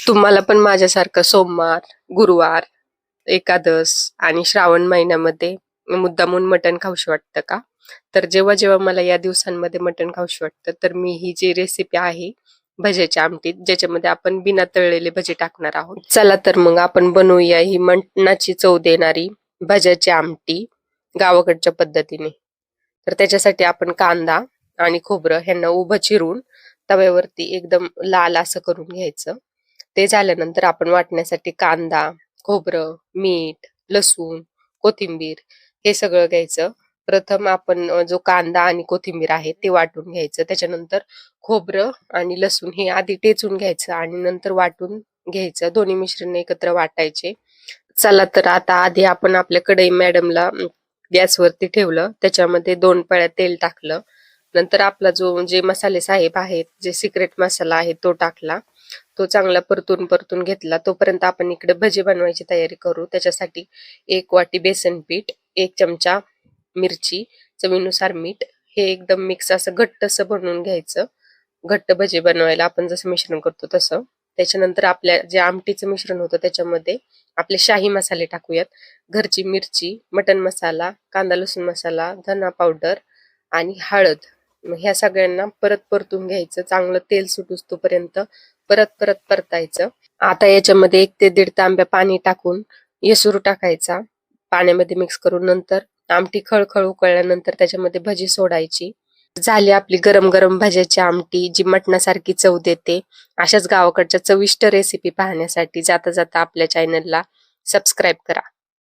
तुम्हाला पण माझ्यासारखं सोमवार, गुरुवार, एकादश आणि श्रावण महिन्यामध्ये मुद्दामून मटण खाऊशी वाटतं का? तर जेव्हा जेव्हा मला या दिवसांमध्ये मटण खाऊशी वाटतं, तर मी ही जी रेसिपी आहे भज्याच्या आमटीत, ज्याच्यामध्ये आपण बिना तळलेले भजे टाकणार आहोत. चला तर मग आपण बनवूया ही मटणाची चव देणारी भज्याची आमटी गावाकडच्या पद्धतीने. तर त्याच्यासाठी आपण कांदा आणि खोबरं ह्यांना उभं चिरून तव्यावरती एकदम लाल असं करून घ्यायचं. ते झाल्यानंतर आपण वाटण्यासाठी कांदा, खोबरं, मीठ, लसूण, कोथिंबीर हे सगळं घ्यायचं. प्रथम आपण जो कांदा आणि कोथिंबीर आहे ते वाटून घ्यायचं. त्याच्यानंतर खोबरं आणि लसूण हे आधी टेचून घ्यायचं आणि नंतर वाटून घ्यायचं. दोन्ही मिश्रण एकत्र वाटायचे. चला तर आता आधी आपण आपल्या कढई मॅडमला गॅसवरती ठेवलं. त्याच्यामध्ये 2 पळ्या तेल टाकलं. नंतर आपला जो जे मसाले साहेब आहेत, जे सिक्रेट मसाला आहे तो टाकला. तो चांगला परतून घेतला. तोपर्यंत आपण इकडे भजी बनवायची तयारी करू. त्याच्यासाठी 1 वाटी बेसन पीठ, 1 चमचा मिरची, चवीनुसार मीठ हे एकदम मिक्स असं घट्टसं बनवून घ्यायचं. घट्ट भजी बनवायला आपण जसं मिश्रण करतो तसं. त्याच्यानंतर आपल्या जे आमटीचं मिश्रण होतं त्याच्यामध्ये आपले शाही मसाले टाकूयात. घरची मिरची, मटण मसाला, कांदा लसूण मसाला, धना पावडर आणि हळद. मग ह्या सगळ्यांना परत परतून घ्यायचं. चांगलं तेल सुटूस्तोपर्यंत परत परत परतायचं. आता याच्यामध्ये 1 ते 1.5 तांब्या पाणी टाकून येसूर टाकायचा. पाण्यामध्ये मिक्स करून नंतर आमटी खळखळ उकळल्यानंतर त्याच्यामध्ये भजी सोडायची. झाली आपली गरम गरम भज्याची आमटी, जी मटणासारखी चव देते. अशाच गावाकडच्या चविष्ट रेसिपी पाहण्यासाठी जाता जाता आपल्या चॅनलला सबस्क्राईब करा.